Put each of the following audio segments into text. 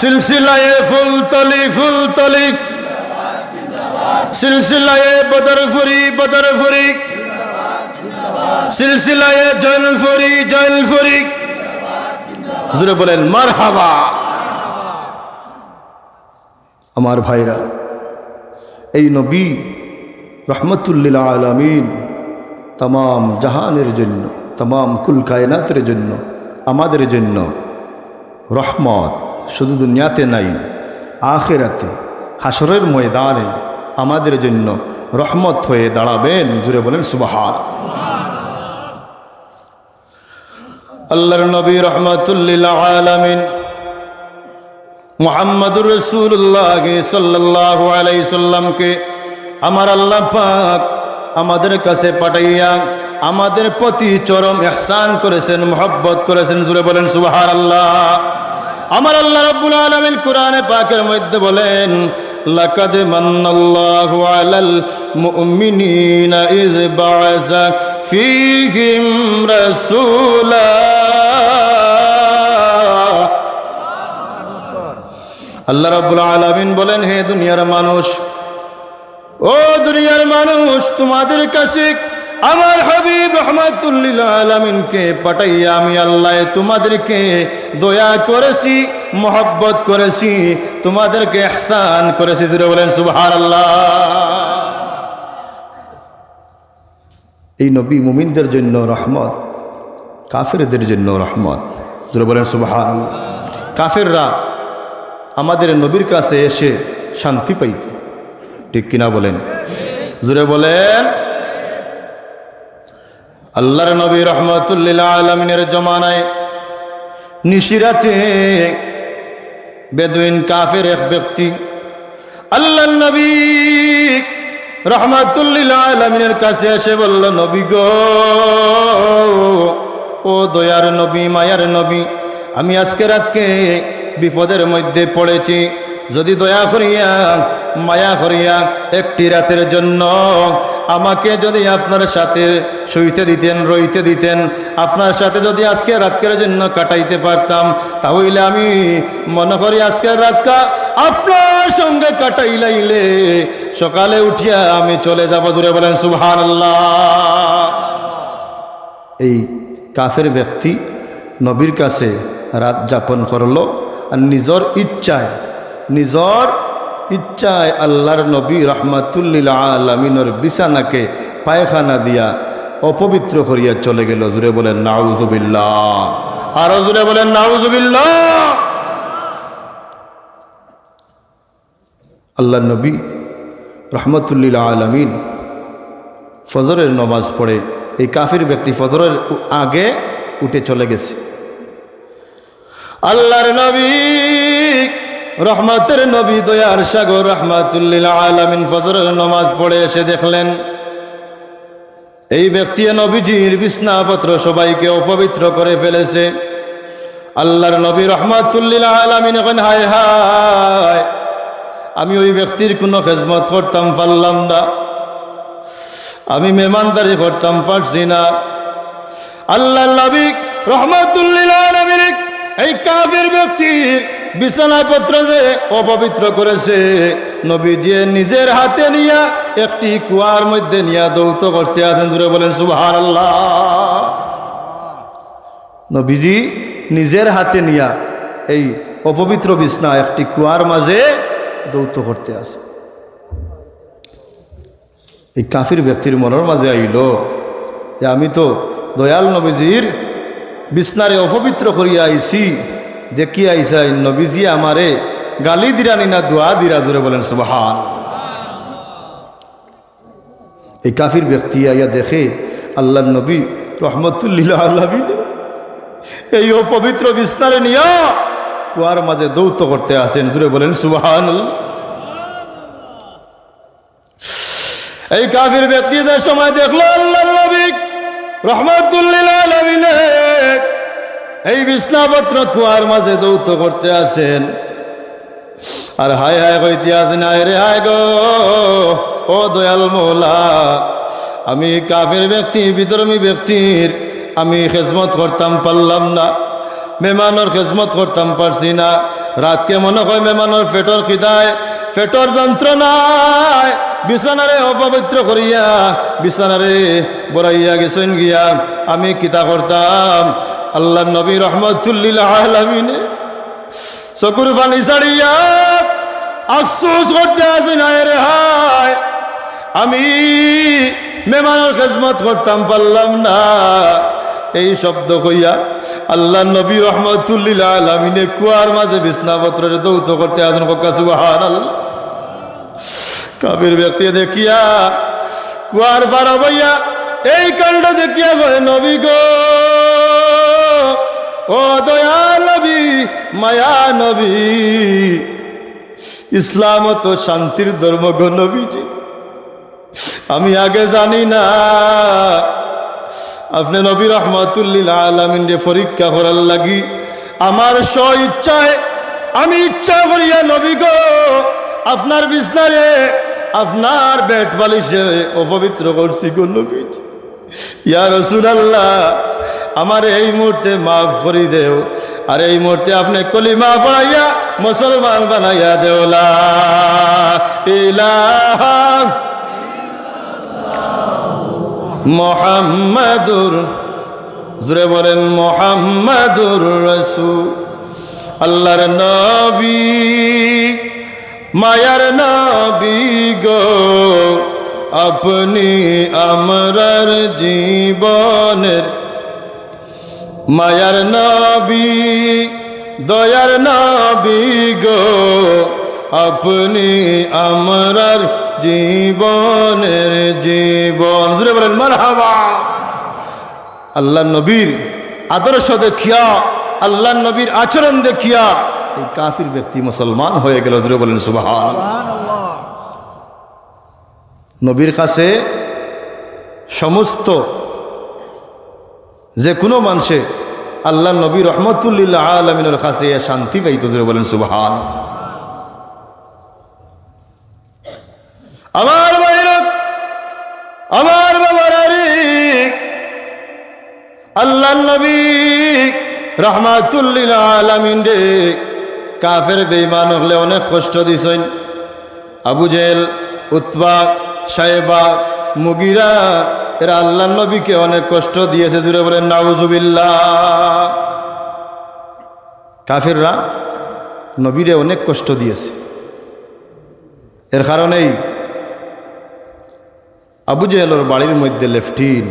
সিলসিলায়ে ফুলতলি ফুলতলি, সিলসিলায়ে বদরফুরি বদরফুরি, সিলসিলায়ে জয়লফুরি জয়লফুরি। হুজুরে বলেন মারহাবা। আমার ভাইরা, এই নবী রহমতুল্লিল আলামিন, तमाम জাহানের জন্য, तमाम কুল কায়নাতের জন্য, আমাদের জন্য রহমত। শুধু দুনিয়াতে নাই, আখিরাতে হাসরের ময়দানে আমাদের জন্য রহমত হয়ে দাঁড়াবেন। জুড়ে বলেন সুবহান। আল্লাহর নবী রহমতুল্লিল আলামিন মুহাম্মদুর রাসূলুল্লাহ সাল্লাল্লাহু আলাইহি সাল্লামকে আমার আল্লাহ পাক আমাদের কাছে পাঠাইয়া আমাদের প্রতি চরম ইহসান করেছেন, মহব্বত করেছেন। জুড়ে বলেন সুবহানাল্লাহ। আমার আল্লাহ রাব্বুল আলামিন কোরআনে পাকের মধ্যে বলেন, লাকাদ মান্নাল্লাহু আলাল মুমিনিনা ইয বা'আসা ফীহিম রাসূলা। আল্লাহ রাব্বুল আলামিন বলেন, হে দুনিয়ার মানুষ, ও দুনিয়ার মানুষ, তোমাদের কাছে আমার হাবিব রহমাতুল্লিল আলামিনকে পাঠাইয়া আমি আল্লাহ তোমাদেরকে দয়া করেছি, মহব্বত করেছি, তোমাদেরকে ইহসান করেছি। জুড়ে বলেন সুবহানাল্লাহ। এই নবী মুমিনদের জন্য রহমত, কাফেরদের জন্য রহমত। জুড়ে বলেন সুবহানাল্লাহ। কাফেররা আমাদের নবীর কাছে এসে শান্তি পাইত, ঠিক কিনা বলেন? জুড়ে বলেন। আল্লাহর নবী রহমতুল্লিল আলামিনের জমানায় নিশিরাতে বেদুইন কাফের এক ব্যক্তি আল্লাহর নবী রহমতুল্লিল আলামিনের কাছে এসে বলল, নবী গো, ও দয়ার নবী, মায়ার নবী, আমি আজকে রাতকে বিপদের মধ্যে পড়েছি, যদি দয়া করিয়া মায়া করিয়া একটি রাতের জন্য আমাকে যদি আপনার সাথে শুইতে দিতেন, রইতে দিতেন, আপনার সাথে যদি আজকে রাতকের জন্য কাটাইতে পারতাম, তাহলে আমি মনে করি আজকের রাতটা আপনার সঙ্গে কাটাইলাইলে সকালে উঠিয়া আমি চলে যাব। জুড়ে বলেন সুবহানাল্লাহ। এই কাফের ব্যক্তি নবীর কাছে রাত যাপন করলো আর নিজের ইচ্ছায় আল্লাহর নবী রহমাতুল্লিল আলামিনের বিছানাকে পায়খানা দিয়া অপবিত্র করিয়া চলে গেল। জুড়ে বলেন নাউজুবিল্লাহ। আরো জুড়ে বলেন নাউজুবিল্লাহ। আল্লাহর নবী রহমাতুল্লিল আলামিন ফজরের নামাজ পড়ে এই কাফির ব্যক্তি ফজরের আগে উঠে চলে গেছে। আল্লাহর নবী রহমতের নবী, দয়ার সাগর রহমাতুল্লিল আলামিন ফজরের নামাজ পড়ে এসে দেখলেন এই ব্যক্তি নবীজির বিছনাপত্র সবাইকে অপবিত্র করে ফেলেছে। আল্লাহর নবী রহমাতুল্লিল আলামিন এখন হায় হায়, আমি ওই ব্যক্তির কোনো খেজমত করতাম পারলাম না, আমি মেহমানদারি করতাম পারছি না। আল্লাহর নবী রহমাতুল্লিল আলামিন এই কাফির ব্যক্তির বিছানাপত্র যে অপবিত্র করেছে, নবীজি নিজের হাতে নিয়া একটি কুয়ার মধ্যে নিয়া দৌত করতে আছেন। জুড়ে বলেন সুবহানাল্লাহ। নবীজি নিজের হাতে নিয়া এই অপবিত্র বিছনা একটি কুয়ার মাঝে দৌত করতে আছে। এই কাফির ব্যক্তির মনের মাঝে আইল যে আমি তো দয়াল নবীজির বিছনারে অপবিত্র করিয়া আইছি, দেখি আইসাই নবীজি আমারে গালি দিরানি না দোয়া দিরা। জোরে বলেন সুবহান। এই কাফির ব্যক্তি আইয়া দেখে আল্লাহর নবী রহমতুল্লিল আলামিন এই অপবিত্র বিছনারে নিয়া কুয়ার মাঝে দৌত করতে আসেন। জোরে বলেন সুবহানাল্লাহ। এই কাফির ব্যক্তিদের সময় দেখলো আল্লাহর নবী রহমতুল্লিল আলামিন এই বিছনাপত্র কুয়ার মাঝে দৌত করতে আসেন। আর হায় হায় কইতে আসেন, হায় রে হায় গো, ও দয়াল মৌলা, আমি কাফের ব্যক্তি, বিধর্মী ব্যক্তির আমি খেজমত করতাম পারলাম না, মেহমানের খেজমত করতাম পারছি না, রাতকে মনে হয় মেহমানের পেটর খিদায় পেটর যন্ত্রণায় বিছানারে অপবিত্র করিয়া বিছানারে বড়াইয়া গেছেন গিয়া আমি কিতা করতাম আল্লাহ নবী রহমতুল্লিল আলামিনে চকুর পানি ছাড়িয়া আফসোস করতে আসি না রে হায় আমি মেহমানের খেজমত করতাম পারলাম না এই শব্দ কইয়া আল্লাহ নবী রহমতুল্লিল আলামিনে কুয়ার মাঝে বিছনাপত্রের দৌত করতে আসেন কক্কা সুবহানাল্লাহ। কাফির ব্যক্তি দেখিয়া কুয়ার পার হইয়া এই কাণ্ড দেখিয়া কয় নবী গো ও দয়া নবী মায়া নবী ইসলাম তো শান্তির ধর্ম গো নবীজি আমি আগে জানি না আপনি নবী রহমতুল্লিল আলামিনে পরীক্ষা করার লাগি আমার স্ব ইচ্ছায় আমি ইচ্ছা করিয়া নবী গো আপনার বিছনারে আপনার বেড বালিশে অপবিত্র করছি গো নবীজি ইয়া রাসূলুল্লাহ আমার এই মুহূর্তে মাফ করে দেও আর এই মুহূর্তে আপনি কলিমা পড়াইয়া মুসলমান বানাইয়া দেও লা ইলাহা মুহাম্মাদুর জোরে বলেন মুহাম্মাদুর রাসূল আল্লাহর নবী মায়ার নবী গো আপনি আমরার জীবনের মায়ার নবী দয়ার নবী গো আপনি আমরার জীবনের জীবন জুড়ে বলেন মারহাবা। আল্লাহ নবীর আদর্শ দেখিয়া আল্লাহ নবীর আচরণ দেখিয়া এই কাফির ব্যক্তি মুসলমান হয়ে গেল জুড়ে বলেন সুবহানাল্লাহ। নবীর কাছে সমস্ত যে কোনো মানুষে আল্লাহ নবী রহমতুল্লিল আলামিনের কাছে শান্তি পাইত জুড়ে বলেন সুবহানাল্লাহ। আমার ভাইরা আমার বাবারা আল্লাহ নবী রহমাতুল্লিল আলামিন রে কাফের বেঈমান হলে অনেক কষ্ট দিছেন। আবু জেহেল উতবা সাইবা মুগিরা এরা আল্লাহ নবীকে অনেক কষ্ট দিয়েছে জুড়ে বলেন নাউজুবিল্লাহ। কাফেররা নবীরে অনেক কষ্ট দিয়েছে। এর কারণেই আবু জেহেলের বাড়ির মধ্যে লেফটিন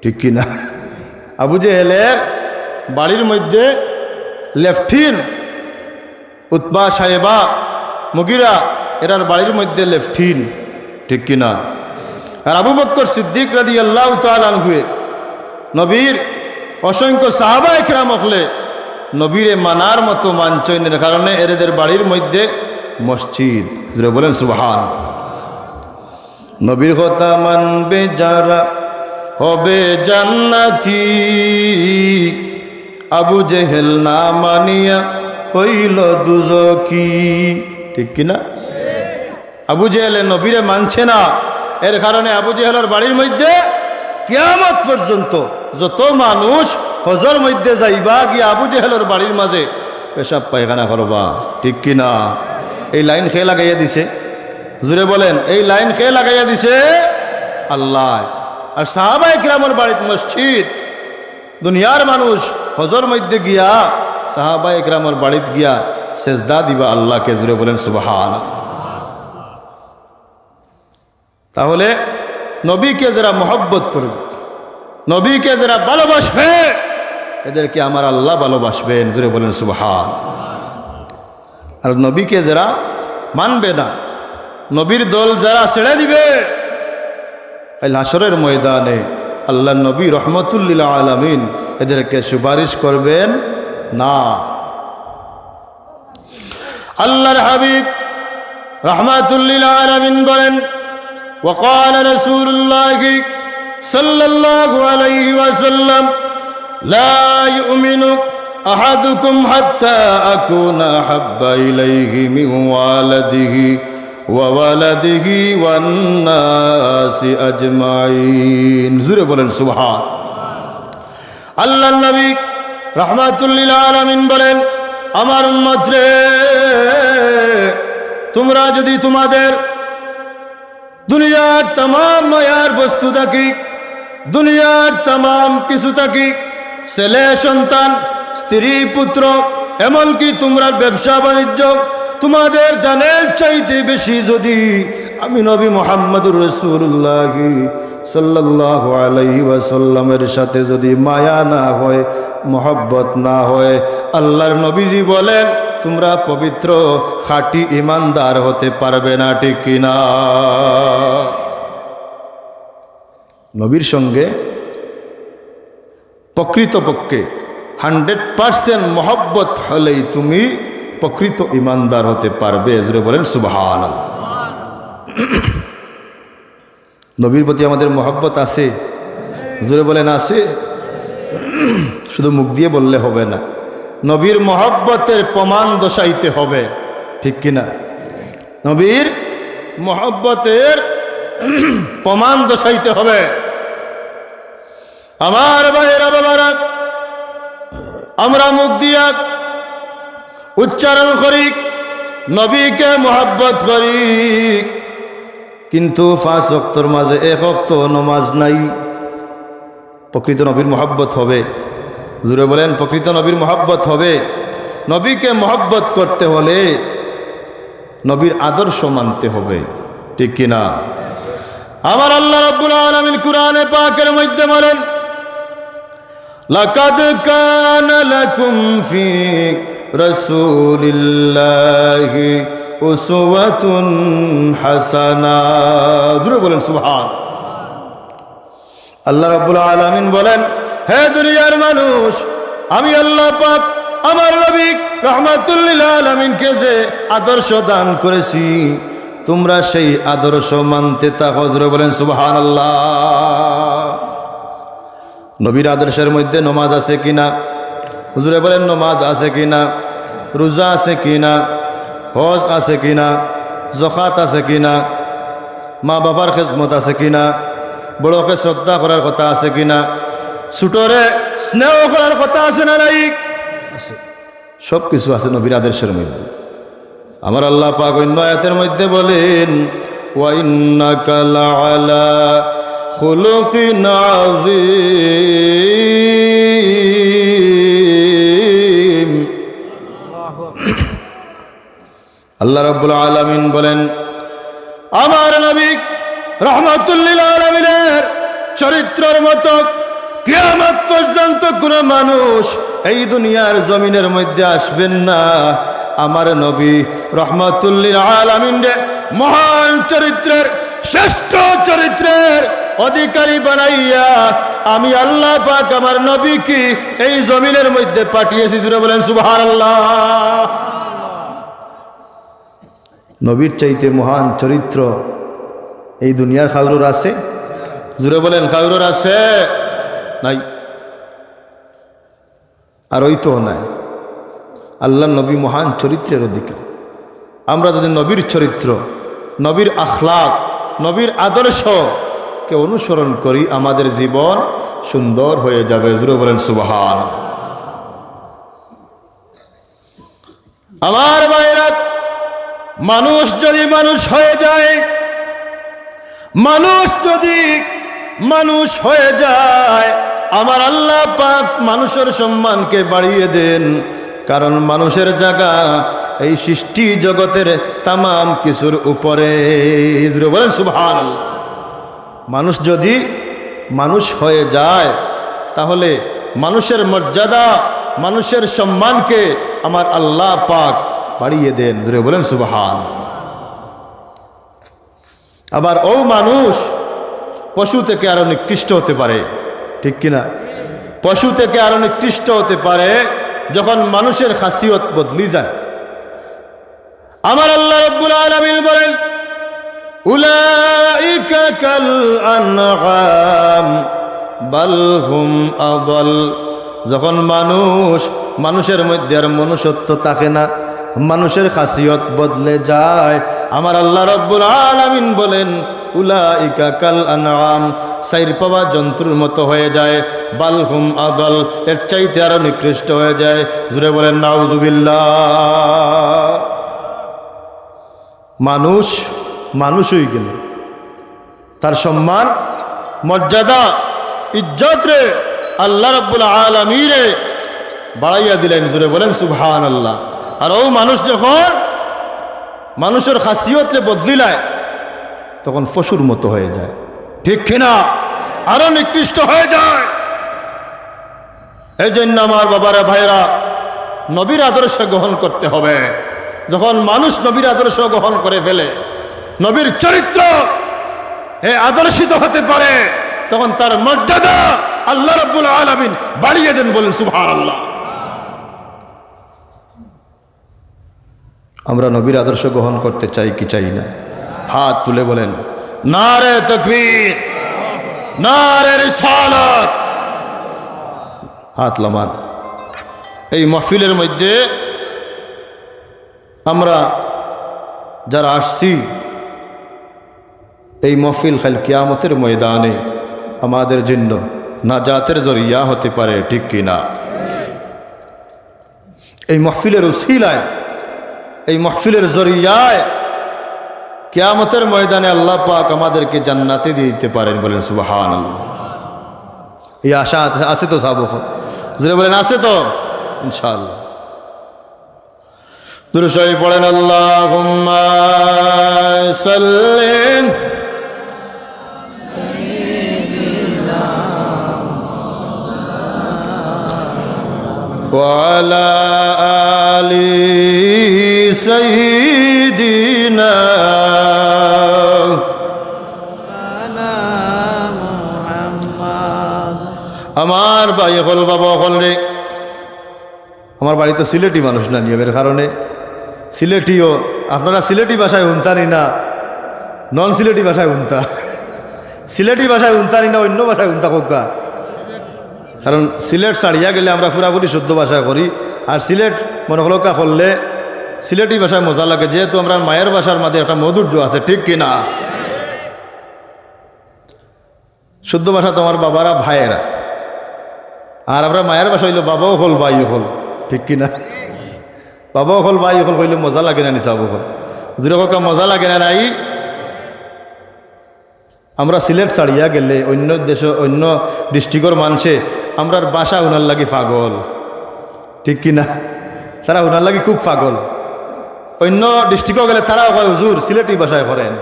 ঠিক কিনা আবু জেহেলের বাড়ির মধ্যে লেফটিন উতবা সাহেবা মুগিরা এরার বাড়ির মধ্যে লেফটিন ঠিক কিনা। আর আবু বকর সিদ্দিক রাদিয়াল্লাহু তাআলা আনহু নবীর অসংখ্য সাহাবা একরাম হলে নবীরে মানার মতো মানচইনের কারণে এদের বাড়ির মধ্যে মসজিদ বলেন সুবহান। নবীর কথা মানবে যারা হবে জান্নাতি আবু জেহেল না মানিয়া হইল দুজকি ঠিক কিনা। আবু জেহেল নবীরে মানছে না এর কারণে আবু জেহেলের বাড়ির মধ্যে কিয়ামত পর্যন্ত যত মানুষ হজর মধ্যে যাইবা গিয়া আবু জেহেলের বাড়ির মাঝে পেশাব পায়খানা করবা ঠিক কিনা। এই লাইন খেয়ে লাগাইয়া দিছে জুড়ে বলেন এই লাইন খেয়ে লাগাইয়া দিছে আল্লাহ। আর সাহাবায়ে কিরামের বাড়িতে মসজিদ দুনিয়ার মানুষ হজর মধ্যে গিয়া সাহাবায়ে কিরামের বাড়িতে গিয়া সেজদা দিবা আল্লাহকে জুড়ে বলেন সুবহান। তাহলে নবীকে যারা মহব্বত করবে নবীকে যারা ভালোবাসবে এদেরকে আমার আল্লাহ ভালোবাসবেন জুড়ে বলেন সুবহান। আর নবীকে যারা মানবে না নবীর দল যারা ছেড়ে দিবে কাল হাসরের ময়দানে আল্লাহ নবী রহমতুল্লিল আলামিন এদেরকে সুপারিশ করবেন না। আল্লাহর হাবিব রহমতুল্লিল আলামিন বলেন وقال رسول الله صلى الله عليه وسلم لا يؤمن أحدكم حتى أكون أحب إليه من والده وولده والناس أجمعين زوره বলেন সুবহান। আল্লাহর নবী রাহমাতুল লিল আলামিন বলেন আমার উম্মত রে, তোমরা যদি তোমাদের দুনিয়ার তাম মায়ার বস্তু থাকি, দুনিয়ার তাম কিছু থাকি, ছেলে সন্তান, স্ত্রী পুত্র, এমনকি তোমরা ব্যবসা বাণিজ্য, তোমাদের জানের চাইতে বেশি যদি আমি নবী মুহাম্মদুর রাসূলুল্লাহ সাল্লাল্লাহু আলাইহি ওয়াসাল্লামের সাথে যদি মায়া না হয়, মহব্বত না হয়, আল্লাহর নবীজি বলেন তোমরা পবিত্র খাঁটি ইমানদার হতে পারবে না, ঠিক কিনা? নবীর সঙ্গে প্রকৃতপক্ষে 100% মহব্বত হলেই তুমি প্রকৃত ইমানদার হতে পারবে। জোরে বলেন সুবহানাল্লাহ। নবীর প্রতি আমাদের মহব্বত আছে? জোরে বলেন আছে? শুধু মুখ দিয়ে বললে হবে না, নবীর মহব্বতের প্রমাণ দর্শাইতে হবে, ঠিক কিনা? নবীর মহব্বতের প্রমাণ দর্শাইতে হবে। আমার ভাইয়েরা বাবারা, আমরা মুখ দিয়া উচ্চারণ করি, নবীকে মহব্বত করি, কিন্তু 5 ওয়াক্তের মাঝে 1 ওয়াক্ত নামাজ নাই। প্রকৃত নবীর মহব্বত হবে? জোরে বলেন, প্রকৃত নবীর মহব্বত হবে? নবীকে মহব্বত করতে হলে নবীর আদর্শ মানতে হবে, ঠিক কিনা? আমার আল্লাহ রাব্বুল আলামিন কুরআনে পাকের মধ্যে বলেন, লাকাদ কানা লাকুম ফি রাসূলিল্লাহি উসওয়াতুন হাসানাহ। জোরে বলেন সুবহান। আল্লাহ রাব্বুল আলামিন বলেন, হে দুনিয়ার মানুষ, আমি আল্লাহ পাক আমার নবী রাহমাতুল লিল আলামিনকে যে আদর্শ দান করেছি, তোমরা সেই আদর্শ মানতে থাকো। জোরে বলেন সুবহানাল্লাহ। নবীর আদর্শের মধ্যে নামাজ আছে কিনা? হুজুরে বলেন নামাজ আছে কিনা? রোজা আছে কিনা? হজ আছে কিনা? যাকাত আছে কিনা? মা বাবার খেদমত আছে কিনা? বড়কে শ্রদ্ধা করার কথা আছে কিনা? ছোটরে স্নেহ করার কথা আছে না নাই? আছে। সব কিছু আছে নবীর আদর্শের মধ্যে। আমার আল্লাহ পাক অন্য আয়াতের মধ্যে বলেন, ওয়া ইন্নাকা লাআলা খুলুকিন আযীম। আল্লাহ রাব্বুল আলামিন বলেন, আমার নবী রাহমাতুল লিল আলামিনের চরিত্রের মতো কিয়ামত পর্যন্ত কোনো মানুষ এই দুনিয়ার জমিনের মধ্যে আসবেন না। আমার নবী রাহমাতুল লিল আলামিনের মহান চরিত্রের, শ্রেষ্ঠ চরিত্রের অধিকারী বানাইয়া আমি আল্লাহ পাক আমার নবীকে এই জমিনের মধ্যে পাঠিয়েছি। জোরে বলেন সুবহানাল্লাহ। নবীর চাইতে মহান চরিত্র এই দুনিয়ার কারোর আছে? জোরে বলেন কারোর আছে? নাই। আর ওই তো নাই। আল্লাহ নবী মহান চরিত্রের অধিকার। আমরা যদি নবীর চরিত্র, নবীর আখলাক, নবীর আদর্শকে অনুসরণ করি, আমাদের জীবন সুন্দর হয়ে যাবে। জোরে বলেন সুবহানাল্লাহ। আমার ভাইরা, মানুষ যদি মানুষ হয়ে যায়, মানুষ যদি মানুষ হয়ে যায়, আমার আল্লাহ পাক মানুষের সম্মানকে বাড়িয়ে দেন। কারণ মানুষের জায়গা এই সৃষ্টি জগতের তামাম কিছুর উপরে। বলেন সুবহানাল্লাহ। মানুষ যদি মানুষ হয়ে যায়, তাহলে মানুষের মর্যাদা, মানুষের সম্মানকে আমার আল্লাহ পাক বাড়িয়ে দেন। জোরে বলেন সুবহানাল্লাহ। আবার ও মানুষ পশু থেকে আরো নিকৃষ্ট হতে পারে, ঠিক কিনা? পশু থেকে আরো নিকৃষ্ট হতে পারে যখন মানুষের খাসিয়ত বদলি যায়। আমার আল্লাহ রাব্বুল আলামিন বলেন, উলাইকা কাল আনআম বাল হুম আদাল। যখন মানুষের মধ্যে আর মনুষ্যত্ব থাকে না, মানুষের খাসিয়ত বদলে যায়, আমার আল্লাহ রাব্বুল আলামিন বলেন, উলাইকা কাল আনআম, সাইর পাওয়া জন্তুর মতো হয়ে যায়, বালহুম আদল, এর চাইতে আরো নিকৃষ্ট হয়ে যায়। জুড়ে বলেন নাউযুবিল্লাহ। মানুষ হয়ে গেলে তার সম্মান মর্যাদা ইজ্জত রে আল্লাহ রাব্বুল আলামিন রে বাড়াইয়া দিলেন। জুড়ে বলেন সুবহানাল্লাহ। আর ও মানুষ যখন মানুষের খাসিয়তকে বদলিলায় তখন পশুর মতো হয়ে যায়, ঠিক কিনা? আরো নিকৃষ্ট হয়ে যায়। এই জন্য আমার বাবারা ভাইরা, নবীর আদর্শ গ্রহণ করতে হবে। যখন মানুষ নবীর আদর্শ গ্রহণ করে ফেলে, নবীর চরিত্র আদর্শিত হতে পারে, তখন তার মর্যাদা আল্লাহ রাব্বুল আলামিন বাড়িয়ে দেন। বলেন সুবহানাল্লাহ। আমরা নবীর আদর্শ গ্রহণ করতে চাই কি চাই না? হাত তুলে বলেন নারে তাকবীর, নারে রিসালাত। হাত লামান। এই মাহফিলের মধ্যে আমরা যারা আসছি, এই মাহফিল খাল কিয়ামতের ময়দানে আমাদের জন্য নাজাতের জরিয়া হতে পারে, ঠিক কিনা? এই মাহফিলের উসিলায়, এই মাহফিলের জরিয়ায় কিয়ামতের ময়দানে আল্লাহ পাক আমাদেরকে জান্নাতে দিয়ে দিতে পারেন। বলেন সুবহানাল্লাহ। এই আশা আছে তো সাবক? জোরে বলেন আছে তো? ইনশাআল্লাহ। দুরূদ শরীফ পড়েন আল্লাহুম্মা সাল্লি ওয়া আলা আলি সাইয়্যিদিনা মুহাম্মদ। আমার ভাই হল বাবা হল রে, আমার বাড়ি তো সিলেটি মানুষ না, নিয়মের কারণে সিলেটিও আপনারা সিলেটি ভাষায় উনতানি না, নন সিলেটি ভাষায় উনতা। সিলেটি ভাষায় উনতানি না, অন্য ভাষায় উনতা কোকা। কারণ সিলেট ছাড়িয়া গেলে আমরা পুরাপুরি শুদ্ধ ভাষায় করি, আর সিলেট মনে হলকা করলে সিলেটি ভাষায় মজা লাগে, যেহেতু আমরা মায়ের ভাষার মধ্যে একটা মধুর্য আছে, ঠিক কিনা? শুদ্ধ ভাষা তোমার বাবারা ভাইয়েরা, আর আমরা মায়ের ভাষা হইল বাবাও হল ভাইও হল, ঠিক কিনা? বাবাও হল ভাই হল হইলে মজা লাগে না? নিসাবও হল যেরকম মজা লাগে না নাই? আমরা সিলেট ছাড়িয়া গেলে অন্য দেশ, অন্য ডিস্ট্রিক্টর মানুষে আমরার ভাষা উনার লাগি পাগল, ঠিক কিনা? তারা উনার লাগি খুব পাগল। অন্য ডিস্ট্রিক্টও গেলে তারাও কয় হুজুর সিলেটি ভাষায় করেন।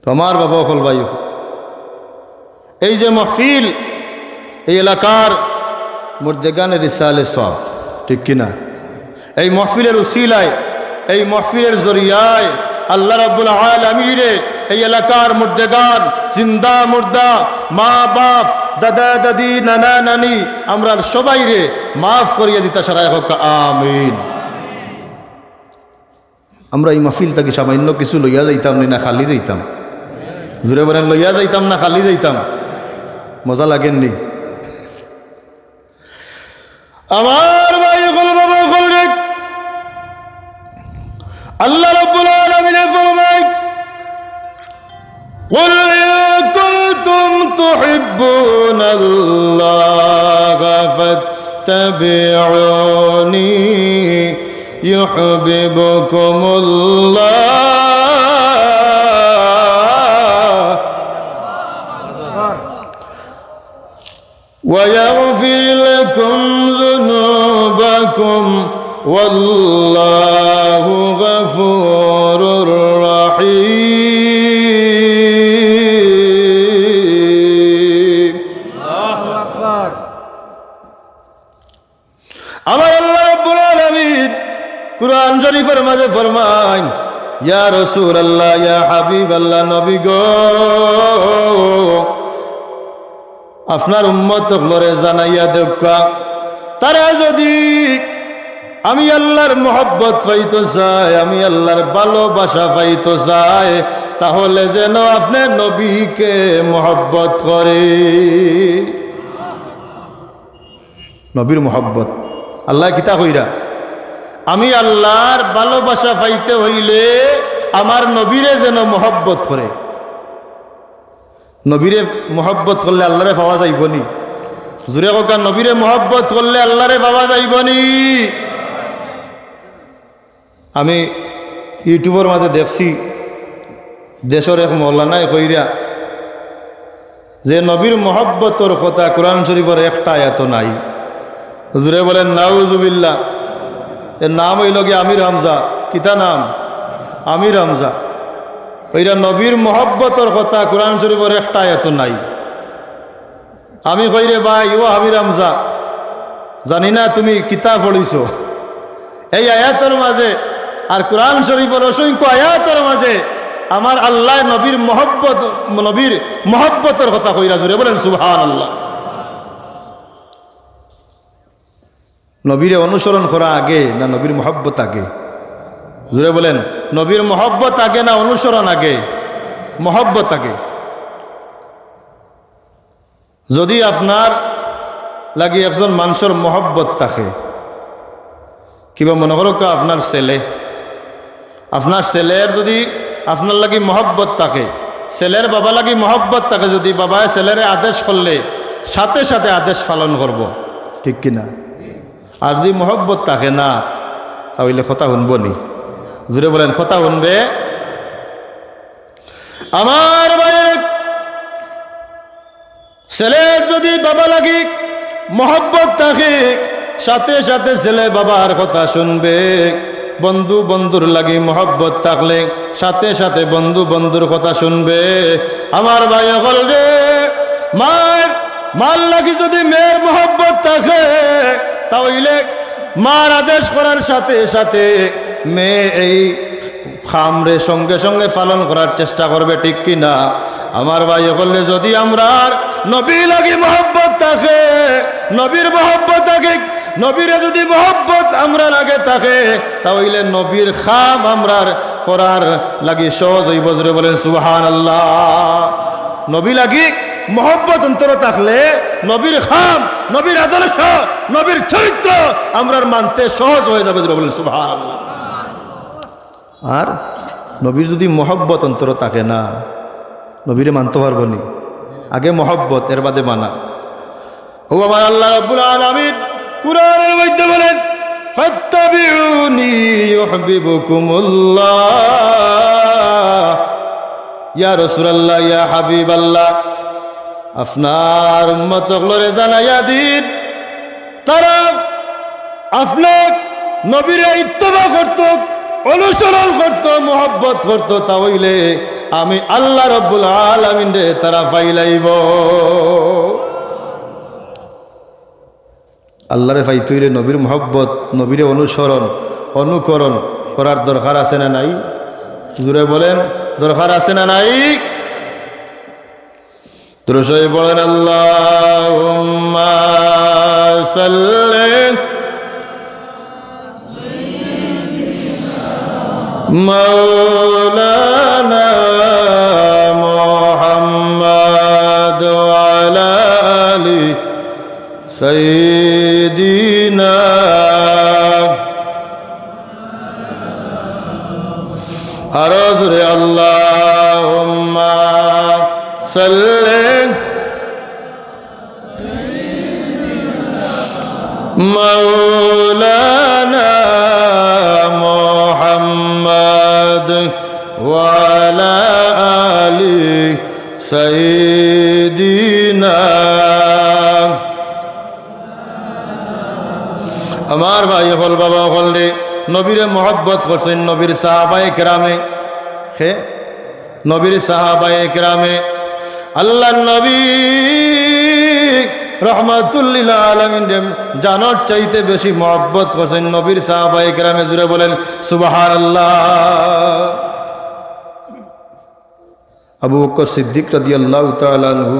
তোমার বাবা হল ভাই। এই যে মাহফিল, এই এলাকার মুর্দেগানের রিসালে সব, ঠিক কিনা? এই মাহফিলের উসিলায়, এই মাহফিলের জরিয়ায় আল্লাহ রাব্বুল আলামিন এই এলাকার মুর্দেগান, জিন্দা মুর্দা, মা বাপ, দাদা দাদি, নানা নানি, আমরা সবাই রে মাফ করিয়া দিতা সারাই হোক, আমিন। আমরা এই মাহফিল থেকে সামান্য কিছু লইয়া যাইতাম না খালি যাইতাম? জুড়ে বলেন লইয়া যাইতাম না খালি যাইতাম? মজা লাগেননি? আমার ভাই হল বাবা হল রে, আল্লাহ রাব্বুল আলামিন ফরমায় قل إن كنتم تحبون الله فاتبعوني يحببكم الله ويغفر لكم ذنوبكم والله غفور رحيم। আমার আল্লাহ রাব্বুল আলামিন কুরআন শরীফের মাঝে ফরমান, ইয়া রাসূলুল্লাহ, ইয়া হাবিবাল্লাহ, নবী গো, আপনার উম্মত লরে জানাইয়া দেখা, তারা যদি আমি আল্লাহর মহব্বত পাইতে চায়, আমি আল্লাহর ভালোবাসা পাইতে চায়, তাহলে যেন আপনি নবীকে মহব্বত করে। নবীর মহব্বত আল্লাহ কিতা কইরা? আমি আল্লাহর ভালোবাসা পাইতে হইলে আমার নবীরে যেন মহব্বত করে। নবীরে মহব্বত করলে আল্লাহরে পাওয়া যাইবনি? জুড়ে কোকা নবীরে মহব্বত করলে আল্লাহরে পাওয়া যাইবনি? আমি ইউটিউবের মাঝে দেখছি দেশের এক মৌলানায় কইরা যে নবীর মহব্বতর কথা কোরআন শরীফের একটা আয়াত নাই। হুজুরে বলেন নাউজুবিল্লাহ, এর নাম হইল কি আমির হামজা। কিতা নাম? আমির হামজা। ওইরা নবীর মহব্বতর কথা কোরআন শরীফের একটা আয়াত নাই। আমি কইরে ভাই ও আমির হামজা, জানি না তুমি কিতাব পড়িছ, এই আয়াতের মাঝে আর কোরআন শরীফের অসংখ্য আয়াতের মাঝে আমার আল্লাহ নবীর মহব্বতের কথা কইরা। জুড়ে বলেন সুবহানাল্লাহ। নবীরে অনুসরণ করা আগে না নবীর মহব্বত আগে? জুড়ে বলেন নবীর মহব্বত আগে না অনুসরণ আগে? মহব্বত আগে। যদি আপনার লাগি একজন মানুষের মহব্বত থাকে, কিবা মনে করো আপনার ছেলের যদি আপনার লাগি মহব্বত থাকে, ছেলের বাবা লাগি মহব্বত থাকে, যদি বাবায় ছেলেরে আদেশ করলে সাথে সাথে আদেশ পালন করব, ঠিক কিনা? আর যদি মহব্বত থাকে না তাহলে কথা শুনবনি? জুড়ে বলেন কথা শুনবে? আমার ভাইয়ের ছেলের যদি বাবা লাগি মহব্বত থাকে, সাথে সাথে ছেলে বাবার কথা শুনবে। বন্ধুর লাগি মহব্বত থাকলে সাথে সাথে বন্ধুর কথা শুনবে। আমার ভাই বলবে মার লাগি যদি মেয়ের মহব্বত থাকে তাহলে মার আদেশ করার সাথে সাথে মেয়ে এই খামরে সঙ্গে সঙ্গে পালন করার চেষ্টা করবে, ঠিক কিনা? আমার ভাই বললে যদি আমরা নবী লাগি মহব্বত থাকে, নবীর মহব্বত থাকে, নবীরে যদি মহব্বত আমরা লাগে থাকে তাহলে নবীর খাম আমরার করার লাগি সহজ হইব। জোরে বলেন সুবহানাল্লাহ। নবী লাগি মহব্বত অন্তর থাকলে নবীর খাম, নবীর আদর্শ, নবীর চরিত্র আমরার মানতে সহজ হয়ে যাবে। জোরে বলেন সুবহানাল্লাহ। আর নবীর যদি মহব্বত অন্তর থাকে না, নবীরে মানতে পারবো নি? আগে মহব্বত, এর বাদে মানা। ও আমার আল্লাহ রাব্বুল আলামিন কুরআনের মধ্যে বলেন ফাত্তাবিউনি ইউহিব্বুকুমুল্লাহ। ইয়া রাসূলুল্লাহ, ইয়া হাবিবাল্লাহ, আপনার উম্মতগুলোরে জানাইয়া দিন তারা আপনার নবীরে ইত্তেবা করত, অনুসরণ করত, মহব্বত করত, তাহলে আমি আল্লাহ রাব্বুল আলামিন রে তারা পাইলাইব। আল্লাহরে ফাইতইলে নবীর মহব্বত, নবীরে অনুসরণ অনুকরণ করার দরকার আছে না নাই? জুড়ে বলেন দরকার আছে না নাই? দুরূদ বলেন আল্লাহুম্মা সাল্লি মাওলানা মুহাম্মদ ওয়া আলা আলি সাইয়্যিদিনা। আরো জোরে আল্লাহুম্মা সাল্লি মাওলানা মুহাম্মদ ওয়া আলা আলি সাইয়্যিদিনা। আমার ভাই হল বাবা হলে নবীরে মহব্বত করছেন নবীর সাহাবায়ে কেরামে, নবীর সাহাবায়ে কেরামে আল্লাহ নবী রহমাতুল্লিল আলামিন জানার চাইতে বেশি মহব্বত করছেন নবীর সাহাবায়ে কেরামে। জুড়ে বলেন সুবহানাল্লাহ। আবু বকর সিদ্দিক রাদিয়াল্লাহু তাআলা আনহু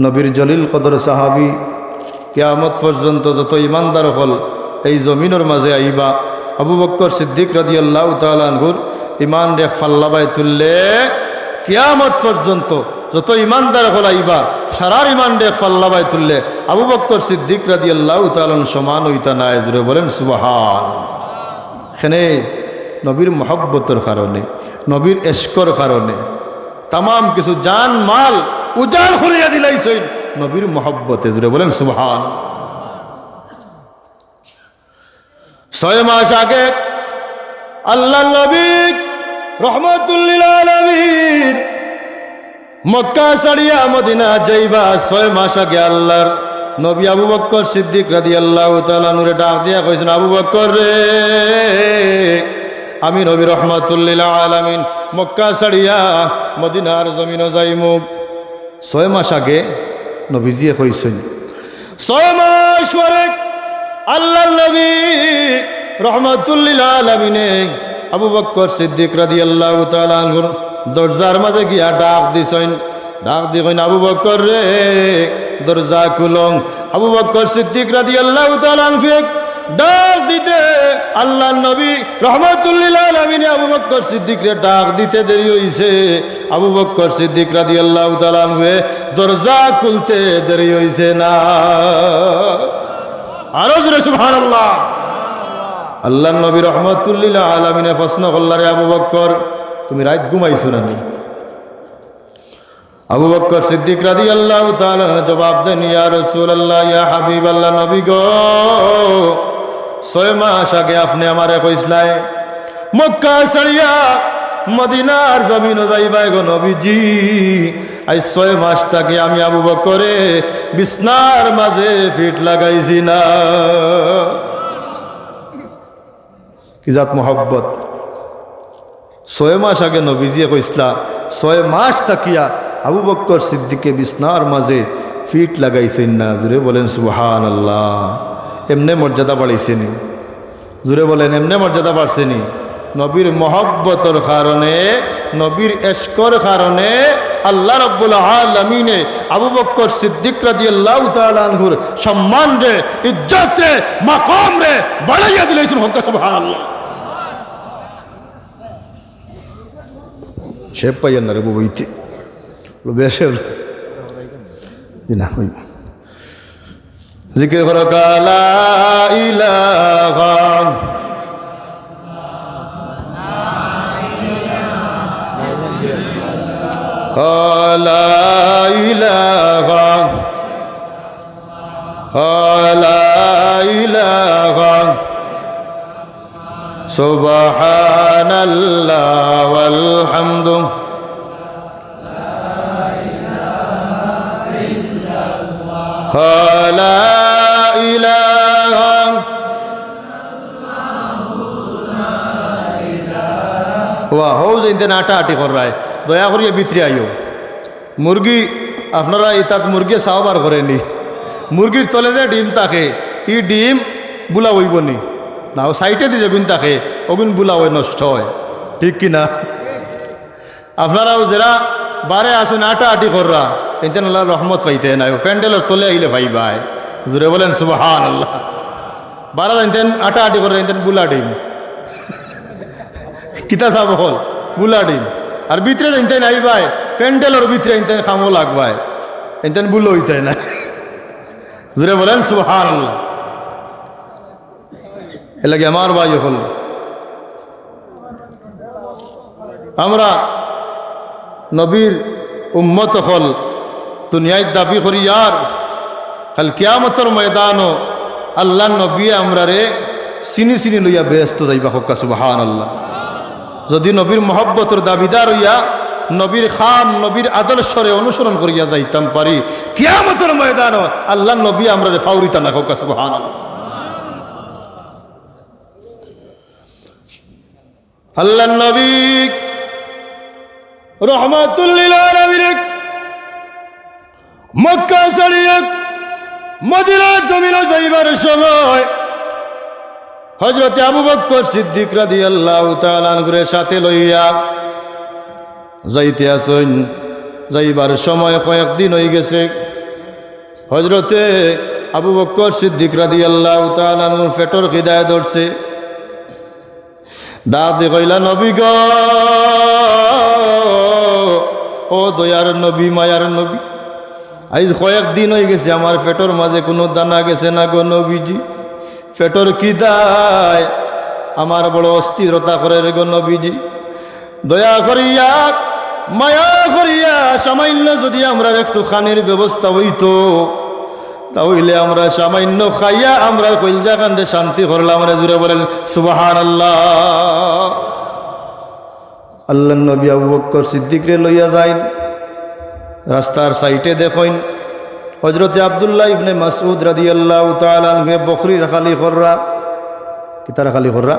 নবীর জলিল কদর সাহাবী, কিয়ামত পর্যন্ত যত ইমানদার হল এই জমিনের মাঝে আইবা, আবু বকর সিদ্দিক রাদিয়াল্লাহু তাআলা আনহুর ইমান রে ফাল্লাবাই তুললে কিয়ামত পর্যন্ত যত ইমানদার হল আইবা সারার ইমান রে ফাল্লাবাই তুললে আবু বকর সিদ্দিক রাদিয়াল্লাহু তাআলা সমান হইতা নাই। জুড়ে বলেন সুবহানাল্লাহ। এখানে নবীর মহব্বতের কারণে, নবীর এশকর কারণে তামাম কিছু জান মাল উজাড় করিয়া দিলাইছেন নবীর মহব্বতে। জুড়ে বলেন সুবহান। 6 মাস আগে আল্লাহ নবী রহমাতুল লিল আলামিন মক্কা ছাড়িয়া মদিনা যাইবা 6 মাস আগে আল্লাহর নবী আবু বকর সিদ্দিক রাদিয়াল্লাহু তাআলা নূরে ডাক দিয়া কইছেন, আবু বকর রে, আমি নবী রহমাতুল লিল আলামিন মক্কা ছাড়িয়া মদিনার জমিনে যাইমু। 6 মাস আগে নবীজিয়ে কইছেন। 6 মাস পরে আল্লাহ নবী রহমাতুল লিল আলামিনে আবু বকর সিদ্দিক রাদিয়াল্লাহু তাআলা আনহুর দরজার মাঝে গিয়া ডাক দিছেন। ডাক দি কইন, আবু বকর রে, দরজা খুলং। আবু বকর সিদ্দিক রাদিয়াল্লাহু তাআলা আনহু ডাক দিতে আল্লাহ নবী রহমাতুল লিল আলামিন আবু বকর সিদ্দিক রে ডাক দিতে দেরি হইছে। আবু বকর সিদ্দিক রাদিয়াল্লাহু তাআলা আনহু দরজা খুলতে দেরি হইছে না। আরো জোরে সুবহানাল্লাহ। আল্লাহ নবী রহমাতুল লিল আলামিনে প্রশ্ন করলেন, রে আবু বকর, তুমি রাত ঘুমাইছো না? আবু বকর সিদ্দিক রাদিয়াল্লাহু তাআলা জবাব দেন, ইয়া রাসূলুল্লাহ, ইয়া হাবিবাল্লাহ, নবী গো, 6 মাস আগে আপনি আমারে কইছিলেন মক্কা ছাড়িয়া মদিনার জমিনে যাইবা গো নবীজি। আজ 6 মাস থেকে আমি আবু বকরে বিছনার মাঝে ফিট লাগাইছি না। কি জাত মোহব্বত। 6 মাস আগে নবীজি কইসলা, 6 মাস থাকিয়া আবু বকর সিদ্দিকে বিছনার মাঝে ফিট লাগাইছেন না। জুড়ে বলেন সুবহানাল্লাহ। এমনে মর্যাদা বাড়াইছেনি? জুড়ে বলেন এমনে মর্যাদা বাড়ছেনি? নবীর মহব্বতর কারণে, নবীর এশকর কারণে আল্লাহ রাব্বুল আলামিনে আবু বকর সিদ্দিক রাদিয়াল্লাহু তাআলা আনহুর সম্মান রে, ইজ্জত রে, মাকাম রে বাড়াইয়া দিলেছেন। হক সুবহানাল্লাহ। সে পাইয়েন না রে বইতে বেশে না জিকির করো লা ইলাহা লা ইলাহা লা ইলাহা সুবহানাল্লাহ ওয়াল হামদু লা ইলাহা ওয়া হো যে নাটা আটি কর রায় দয়া করিয়া ভিতরে আইও। মুরগি আপনারা ইতাত মুরগি চাওবার করেনি। মুরগির তলে যে ডিম থাকে, ই ডিম বুলা হইব নি না, ও সাইটে দিয়ে যাবেন তাকে, ওগুন বুলা হয়, নষ্ট হয়। ঠিক কিনা? আপনারাও যারা বারে আসুন আটা আটি কররা, এতেন আল্লাহ রহমত পাইতে নাই, প্যান্ডেলের তলে আইলে ভাই জুড়ে বলেন সুবহানাল্লাহ। বারা জানতেন আটা আটি করে জানতেন বুলা ডিম, কিতা চাব হল বুলা ডিম। আর ভিতরে জানতেন আই ভাই প্যান্ডেলের ভিতরে জানতেন খামো লাগবাই, এতেন বুলো হইতে না। জুড়ে বলেন সুবহানাল্লাহ। এর লাগে আমার ভাই হল আমরা নবীর উম্মত হল দুনিয়ায় দাবি করি, আর কাল কিয়ামতের ময়দানও আল্লাহ নবী আমরা রে চিনি চিনি লইয়া ব্যস্ত যাইবা। হক্কা সুবহানাল্লাহ। যদি নবীর মহব্বতের দাবিদার হইয়া নবীর খাম, নবীর আদর্শরে অনুসরণ করিয়া যাইতাম পারি, কিয়ামতের ময়দানও আল্লাহ নবী আমরা রে ফাউরিতা না। হক্কা সুবহানাল্লাহ। আল্লাহ নবী রহমাতুল লিল আলামিন মক্কা ছাড়িয়া মদিনার জমিনে যাইবার সময় হযরত আবু বকর সিদ্দিক রাদিয়াল্লাহু তাআলা আনহুর সাথে লইয়া যাইতে আসেন। যাইবার সময় কয়েকদিন হয়ে গেছে। হযরতে আবু বকর সিদ্দিক রাদিয়াল্লাহু তাআলা আনহুর পেটর খিদায় ধরছে। ডাক দিয়ে কইলা, নবী গো, ও দয়ার নবী, মায়ার নবী, আজ কয়েকদিন হয়ে গেছে আমার পেটর মাঝে কোনো দানা গেছে না গো নবীজি। পেটর কি দায় আমার বড় অস্থিরতা করে রে গো নবীজি। দয়া করিয়া মায়া করিয়া সামান্য যদি আমরা একটু খানের ব্যবস্থা হইতো, তাহলে আমরা সামান্য খাইয়া আমরা কইলজা কান্দে শান্তি করলাম। আমরা জুড়ে বলেন সুবহানাল্লাহ। আল্লাহর নবী আবু বকর সিদ্দিকরে লইয়া যাইন, রাস্তার সাইটে দেখেন হযরতে আব্দুল্লাহ ইবনে মাসউদ রাদিয়াল্লাহু তাআলা আনহু বকরি রাখালি কররা, কিতা রাখালি কররা,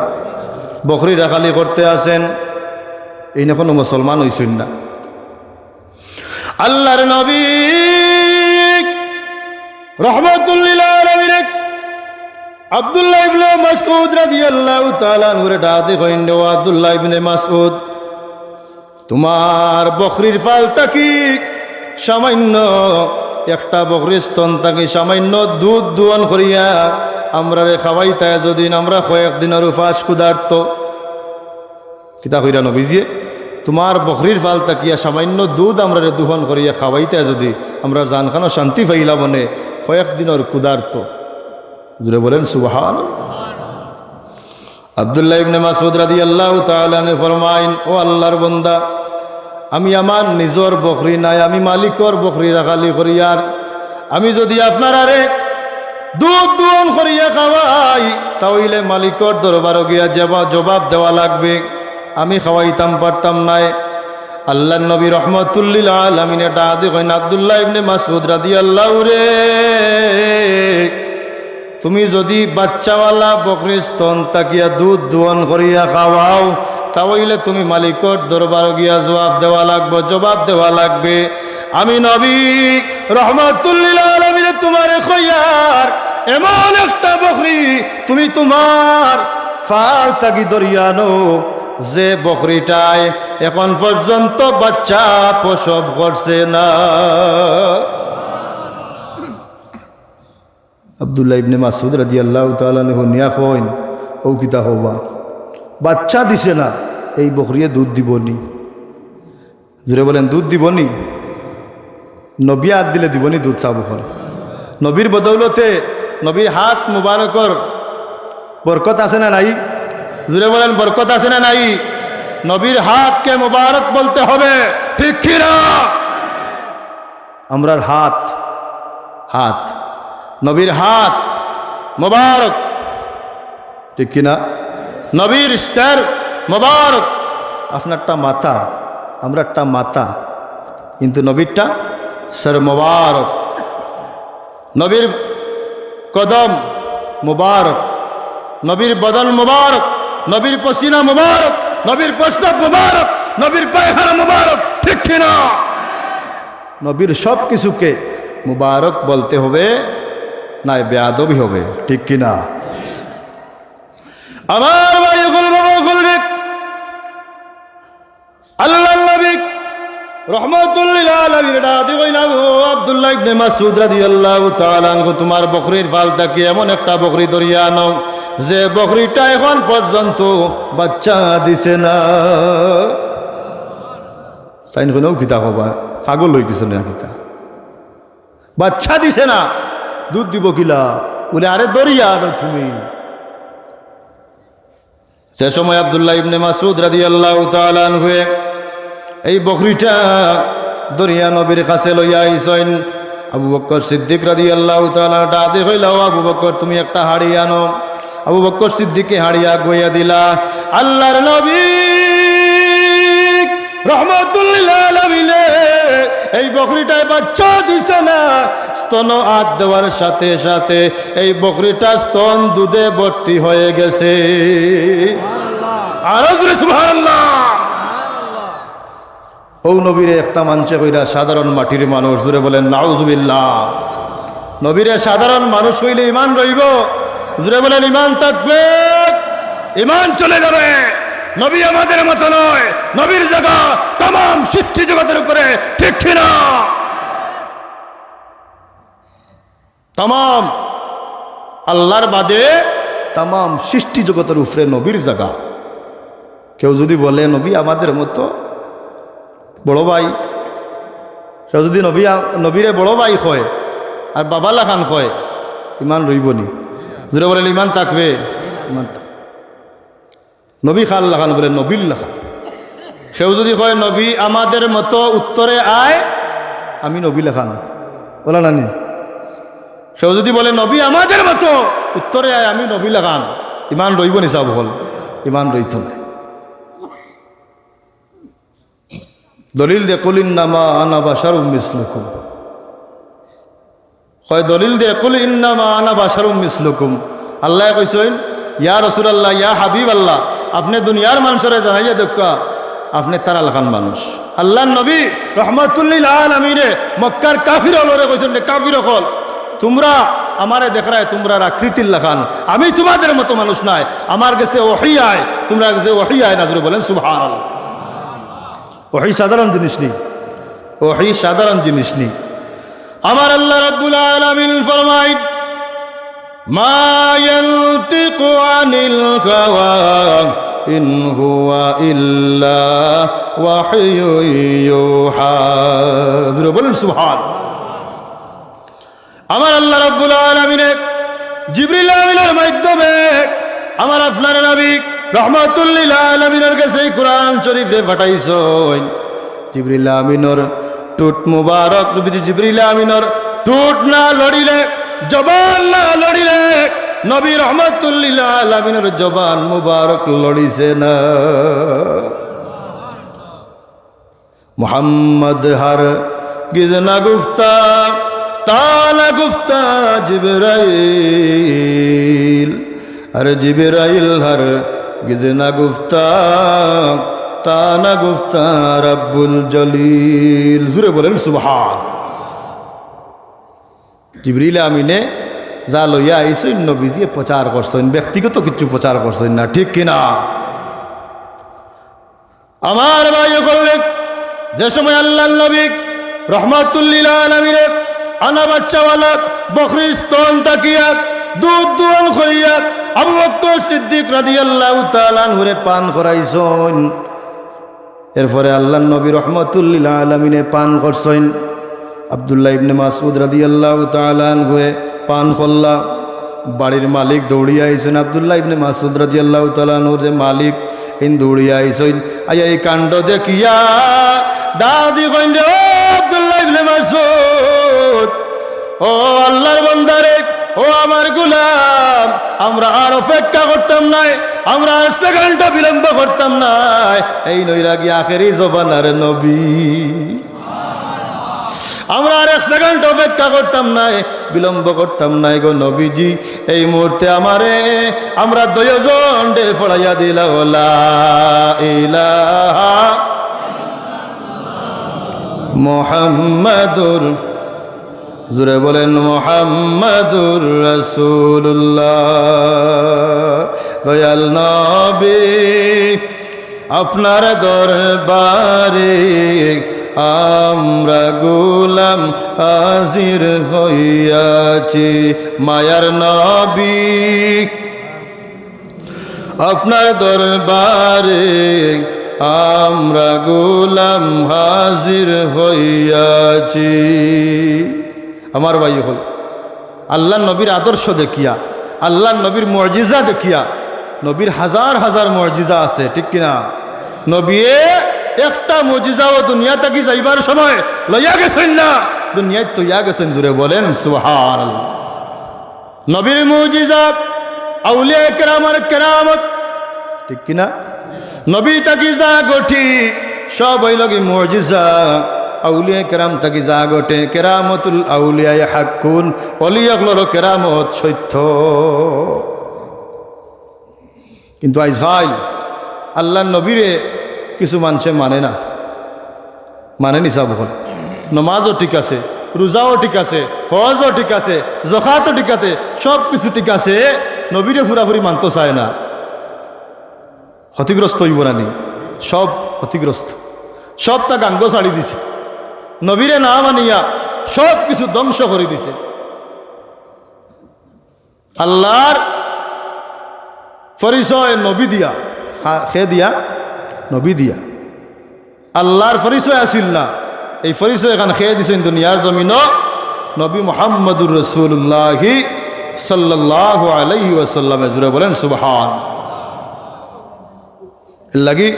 বকরি রাখালি করতে আসেন। এই না কোনো মুসলমান হইছেন না। আল্লাহর নবী রহমাতুল লিল আলামিন আব্দুল্লাহ ইবনে মাসউদ রাদিয়াল্লাহু তাআলা আনহুরে ডাকে কইন, ও আব্দুল্লাহ ইবনে মাসউদ, তোমার বকরির ফাল তাকি সামান্য একটা বকরির স্তন তাকি সামান্য দুধ দোয়ান করিয়া আমরা রে খাওয়াইতায়, যদি আমরা কয়েকদিনের উপাস ক্ষুধার্ত। কিতা কইরা নবীজি, তোমার বকরির ফাল তাকিয়া সামান্য দুধ আমরা রে দোহন করিয়া খাওয়াইতায়, যদি আমরা জানখানো শান্তি পাইলা মনে কয়েকদিনের ক্ষুধার্ত। জুড়ে বলেন সুবহানাল্লাহ। আব্দুল্লাহ ইবনে মাসউদ রাদিয়াল্লাহু তাআলা আনহু ফরমাইন, ও আল্লাহর বান্দা, আমি আমার নিজর বকরি নাই, আমি মালিকর বকরি রাখালি করিয়ার, আমি যদি আপনারারে দুধ দোহন করিয়া খাওয়াই, তাহলে মালিকর দরবারে গিয়া জবাব দেওয়া লাগবে, আমি খাওয়াইতাম পারতাম নাই। আল্লাহর নবী রহমাতুল লিল আলামিন ডাকে কইন, আব্দুল্লাহ ইবনে মাসউদ রাদিয়াল্লাহু রে, তুমি যদি বাচ্চাওয়ালা বকরির স্তন তাকিয়া দুধ দোহন করিয়া খাওয়াও, তাহলে তুমি মালিকর দরবার গিয়া জবাব দেওয়া লাগবে। আমি নবী রহমাতুল লিল আলামিন তোমারে কইয়ার, এমন একটা বকরি তুমি তোমার ফাল তাকি দরিয়ানো, যে বকরিটায় এখন পর্যন্ত বাচ্চা প্রসব করছে না। আব্দুল্লাহ ইবনে মাসউদ রাদিয়াল্লাহু তাআলা আনহু নিয়া কইন, ও কিতা হবা, বাচ্চা দিছে না, এই বকরিয়ে দুধ দিবনি? জুড়ে বলেন দুধ দিবনি? নবী হাত দিলে দিবনি দুধ? চাবুকর নবীর বদৌলতে, নবীর হাত মুবারকর বরকত আছে না নাই? জুড়ে বলেন বরকত আছে না নাই? নবীর হাতকে মুবারক বলতে হবে, ঠিক কিনা? আমরার হাত, হাত নবীর হাত মুবারক, ঠিক কিনা? নবীর স্যার মুবারক, আপনারটা মাথা, আমরারটা মাথা, কিন্তু নবীরটা স্যার মুবারক। নবীর কদম মুবারক, নবীর বদন মুবারক, নবীর পসিনা মুবারক, নবীর প্রস্রাব মুবারক, নবীর পায়খানা মুবারক, ঠিক কিনা? নবীর সব কিছুকে মুবারক বলতে হবে, না বেয়াদবি হবে, ঠিক কিনা? আমার ভাই আল্লাহ নবী রহমাতুল লিল আলামিন ডাকে কইন, আব্দুল্লাহ ইবনে মাসউদ রাদিয়াল্লাহু তাআলা আনহু, তোমার বকরির ফাল থেকে এমন একটা বকরি ধরিয়া আনো, যে বকরিটা এখন পর্যন্ত বাচ্চা দিছে না। চাইন কোনেও কিতা হবা, পাগল হয়ে কিছু না, কিতা বাচ্চা দিছে না, দুধ দিব কিলা? বলে আরে দরিয়া আনো তুমি। সে সময় আব্দুল্লাহ ইবনে মাসউদ রাদিয়াল্লাহু তাআলা আনহু এই বকরিটা দরিয়া নবীর কাছে লইয়া আইছেন। আবু বকর সিদ্দিক রাদিয়াল্লাহু তাআলা ডাকে কইল, আবু বকর তুমি একটা হাড়ি আনো। আবু বকর সিদ্দিককে হাড়িয়া গইয়া দিলা। আল্লাহর নবী রহমাতুল লিল আলামিন এই বকরিটায় বাচ্চা দিছে না, স্তন আদ দেওয়ার সাথে সাথে এই বকরিটা স্তন দুধে ভর্তি হয়ে গেছে। আর সুবহানাল্লাহ। ও নবীরে একটা মানুষে কইরা সাধারণ মাটির মানুষ, জুড়ে বলেন নাউজুবিল্লাহ। নবীরে সাধারণ মানুষ হইলে ইমান রইব? জুড়ে বলেন ইমান থাকবে, ইমান চলে যাবে। নবী আমাদের মতো নয়, নবীর জায়গা তাম সৃষ্টি জগতের উপরে, ঠিক কিনা? তাম আল্লাহর বাদে তাম সৃষ্টি জগতের উপরে নবীর জায়গা। কেউ যদি বলে নবী আমাদের মতো বড় ভাই, কেউ যদি নবীরে বড় ভাই কয় আর বাবা লাখান কয়, ইমান রইবনি? যদি বলেন ইমান থাকবে, ইমান থাকবে। নবী খান লাখান বলে নবীর লাখান, সেও যদি কয় নবী আমাদের মতো উত্তরে আয়, আমি নবী লেখান বলা নানি। সেও যদি বলে নবী আমাদের মতো উত্তরে আয়, আমি নবী লেখান, ইমান রইব নিসা বল? ইমান রইত না। দলিল দে কুল ইন্নামা আনা বাশারুম মিসলুকুম, কয় দলিল দে কুল ইন্নামা আনা বাশারুম মিসলুকুম। আল্লাহ কইছেন ইয়া রাসূলুল্লাহ, ইয়া হাবিব আল্লাহ, আপনি দুনিয়ার মানুষরে জানাইয়া দেখা আপনি তারা লেখান মানুষ। আল্লাহর নবী রহমাতুল্লিল আলামিনে মক্কার কাফির হলরে কইছেন, কাফির হল তোমরা আমারে দেখরায় তোমরা আকৃতির লেখান, আমি তোমাদের মতো মানুষ নাই, আমার কাছে ওহী আয়, তোমরা কাছে ওহী আয় না। জোরে বলেন সুবহানাল্লাহ। ওহী সাধারণ জিনিস নেই, ওহী সাধারণ জিনিস নেই। আমার আল্লাহ রাব্বুল আলামিন ফরমায় মা ইয়ানতিকু আনিল হাওয়া ইন হুয়া ইল্লা ওয়াহয়ু ইউহা। জোরে বলেন সুবহানাল্লাহ। আমার আল্লাহ রাব্বুল আলামিন জিবরিল আমিনের মাধ্যমে আমার আপনার নবী রহমাতুল্লিল আলামিনের কাছে কোরআন শরীফ রে পাঠাইছেন। জিবরিল আমিনের টুট মুবারক, জিবরিল আমিনের টুট না লড়িলে, জবান না লড়িলে নবী রহমাতুল্লিল আলামিনের জবান মুবারক লড়িছে না। মুহাম্মদ হর গিজ না গুফতা তালা গুফতা জিবরাইল, अरे जिब्राइल हर गिजना गुफ्ता ताना गुफ्ता रब्बुल जलील। जुरे बोलें सुबहान। जिब्रील आमिने যা লইয়া আইসেন নবীজি প্রচার করছেন, ব্যক্তিগত কিছু প্রচার করছেন না, ঠিক কিনা? আমার ভাই বললেন যে সময় আল্লাহর নবী রহমাতুল্লিল আলামিনে আনা বাচ্চাওয়ালা বকরি স্তন তাকিয়া দুধ দুয়ান করিয়া আবু বকর সিদ্দিক রাদিয়াল্লাহু তাআলা আনহুরে পান করাইছেন। এরপরে আল্লাহর নবী রহমাতুল্লিল আলামিনে পান করছেন। আব্দুল্লাহ ইবনে মাসউদ রাদিয়াল্লাহু তাআলা আনহুয়ে পান করলা। বাড়ির মালিক দৌড়িয়া আইছেন। আব্দুল্লাহ ইবনে মাসউদ রাদিয়াল্লাহু তাআলা আনহুর যে মালিক ইন দৌড়িয়া আইছেন। আইয়া এই কাণ্ড দেখিয়া দাদি কইন, ও আব্দুল্লাহ ইবনে মাসউদ, ও আল্লাহর বান্দারে, ও আমার গোলাম, আমরা আর অপেক্ষা করতাম নাই, আমরা আর সেকেন্ডটা বিলম্ব করতাম নাই। এই নৈরাগী আখেরি জবানার নবী, আমরা আর এক সেকেন্ড অপেক্ষা করতাম নাই, বিলম্ব করতাম নাই গো নবীজি। এই মুহূর্তে আমারে আমরা দুইজন ডে ফড়াইয়া দিলা লা ইলাহা মুহাম্মাদুর, জুড়ে বলেন মুহাম্মাদুর রাসূলুল্লাহ। দয়াল নবী আপনার দরবারে আমরা গোলাম হাজির হইয়াছি। মায়ার নবী আপনার দরবারে আমরা গোলাম হাজির হইয়াছি। আমার ভাই হল আল্লাহ নবীর আদর্শ দেখিয়া, আল্লাহ নবীর মুজিজা দেখিয়া, নবীর হাজার হাজার মুজিজা আছে, ঠিক কিনা? নবী একটা মুজিজাও দুনিয়া থেকে যাইবার সময় লইয়া গেছেন না, দুনিয়ায় তৈয়া গেছেন। জুড়ে বলেন সুবহানাল্লাহ। নবীর মুজিজা, আউলিয়া কেরামের কেরামত, ঠিক কিনা? নবী তাকি যা গঠি সব হইল কি মুজিজা। আউলিয়া কেরাম তাকি যা গঠে কেরামতুল আউলিয়া হাক্কুন, অলিয়াগুলোর কেরামত সত্য। কিন্তু আজকাল আল্লাহ নবীরে কিছু মানুষে মানে না, মানে নিসা বহল। নমাজও ঠিক আছে, রোজাও ঠিক আছে, হজও ঠিক আছে, জকাতও ঠিক আছে, সব কিছু ঠিক আছে, নবীরে ফুরাফুরি মানতে চায় না। ক্ষতিগ্রস্ত হইব না নি? সব ক্ষতিগ্রস্ত, সব তা গাঙ্গ ছাড়ি দিছে। নবীরে না মানিয়া সব কিছু ধ্বংস করে দিছে। আল্লাহর পরিচয় নবী দিয়া, খে দিয়া, নবী দিয়া। আল্লাহর পরিচয় আসিল না, এই পরিচয় এখানে খেয়ে দিছেন দুনিয়ার জমিন নবী মুহাম্মদুর রাসূলুল্লাহ সাল্লাল্লাহু আলাইহি ওয়াসাল্লাম। জুড়ে বলেন সুবহান। লাগি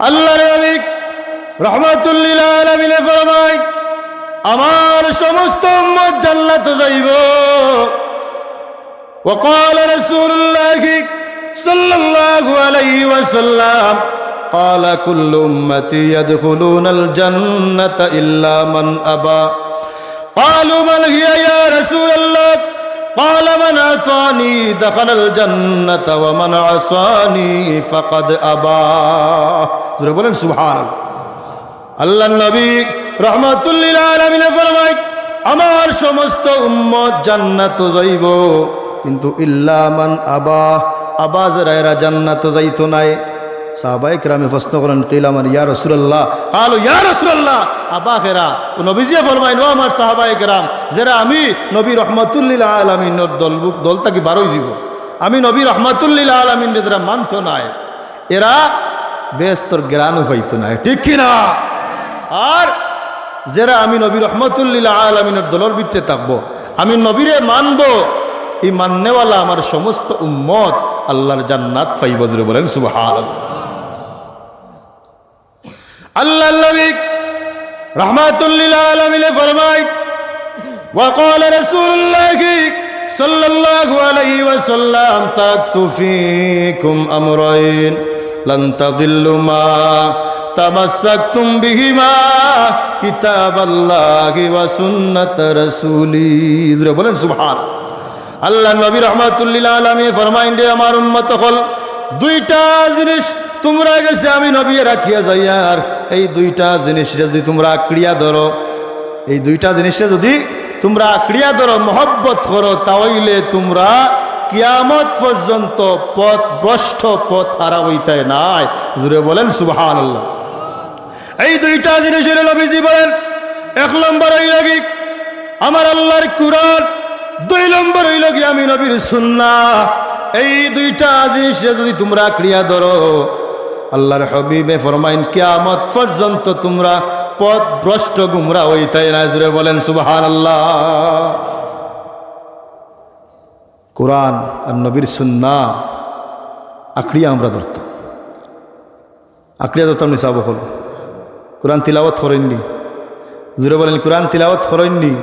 আল্লাহর নবী রাহমাতুল লিল আলামিন ফরমায় আমার সমস্ত উম্মত জান্নাতে যাইব। وقال رسول الله صلى الله عليه وسلم قال كل أمتي يدخلون الجنة إلا من أبى قالوا من هي يا رسول الله قال من أطاعني دخل الجنة ومن عصاني فقد أبى سبحان الله আল্লাহ নবী রাহমাতুল লিল আলামিন ফরমায় আমার সমস্ত উম্মত জান্নাতে যাইব কিন্তু ইল্লা মান আবা, আবা যারা এরা জান্নাতে যাইতো নাই। সাহাবায়ে কেরামে প্রশ্ন করেন কিলা মান ইয়া রাসূলুল্লাহ কালু ইয়া রাসূলুল্লাহ আবা খেরা ও নবীজি ফরমায় নো আমার সাহাবায়ে কেরাম যারা আমি নবী রাহমাতুল লিল আলামিনের দল থাকি বারোই যাব, আমি নবী রাহমাতুল লিল আলামিন যারা মানতো নাই এরা বেস্তর জ্ঞানও পাইতো না, ঠিক কি না? আর যারা আমি নবী রাহমাতুল লিল আলামিনের দলের ভিতরে থাকবো, আমি নবীরে মানবো, এই মাননেওয়ালা আমার সমস্ত উম্মত আল্লাহর জান্নাত পাইব। জোরে বলেন সুবহানাল্লাহ। আল্লাহর নবী রাহমাতুল লিল আলামিন ফরমায় وقال رسول الله صلى الله عليه وسلم تركت فيكم أمرين لن تضلوا ما تمسكتم بهما كتاب الله وسنة رسوله। জোরে বলেন সুবহানাল্লাহ। আল্লাহ নবী রাহমাতুল লিল আলামিন ফরমাইন রে আমার উম্মত হল দুইটা জিনিস তোমরা গেছে আমি নবী রাখিয়া যাই, আর এই দুইটা জিনিসটা যদি তোমরা আঁকড়িয়া ধরো, এই দুইটা জিনিসটা যদি তোমরা আঁকড়িয়া ধরো মহব্বত করো তাহলে তোমরা কিয়ামত পর্যন্ত পথ ভ্রষ্ট পথ হারা হইতে নাই। জোরে বলেন সুবহানাল্লাহ। এই দুইটা জিনিসের নবীজি বলেন এক নম্বর হইল কি আমার আল্লাহর কুরআন, দুই নম্বর হইল কি আমি নবীর সুন্নাহ। এই দুইটা জিনিস যদি তোমরা আঁকড়িয়া ধরো আল্লাহর হাবিবে ফরমাইন কিয়ামত পর্যন্ত তোমরা পথ ভ্রষ্ট গুমরা হইতে না। জোরে বলেন সুবহানাল্লাহ। কোরআন আর নবীর সুন্নাহ আঁকড়িয়া আমরা ধরতাম, আঁকড়িয়া ধরতাম নি সাহাবা হল। কোরআন তিলাওয়াত করেননি, জোরে বলেন কোরআন তিলাওয়াত করেননি।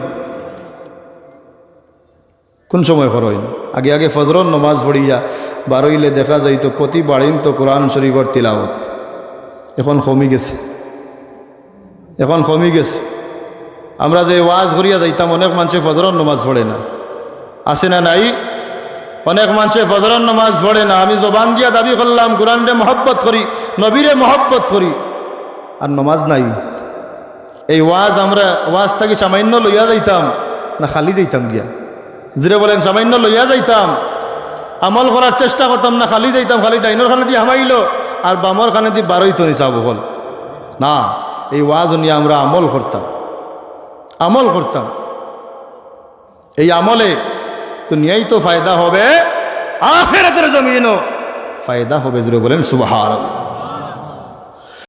কোন সময় করেন? আগে আগে ফজরর নমাজ পড়িয়া বারইলে দেখা যাইতো প্রতি বাড়িন তো কোরআন শরীফর তিলাওয়াত। এখন কমে গেছে, এখন কমে গেছে। আমরা যে ওয়াজ করিয়া যাইতাম অনেক মানুষে ফজরর নমাজ পড়ে না, আসে না নাই? অনেক মানুষে ফজরর নমাজ পড়ে না। আমি জবান দিয়া দাবি করলাম কোরআনরে মহব্বত করি, নবীরে মহব্বত করি, আর নমাজ নাই। এই ওয়াজ আমরা ওয়াজ থাকি সামান্য লইয়া যাইতাম না খালি যাইতাম গিয়া? জোরে বলেন সামান্য লইয়া যাইতাম, আমল করার চেষ্টা করতাম না খালি যাইতাম? খালি ডাইনোর খানে দিয়ে হামাইল আর বামর খানে দিয়ে বারোইতো নি চাব বল না। এই ওয়াজ নিয়ে আমরা আমল করতাম, আমল করতাম। এই আমলে দুনিয়ায় তো ফায়দা হবে, আখিরাতের জমিনও ফায়দা হবে। জোরে বলেন সুবহানাল্লাহ।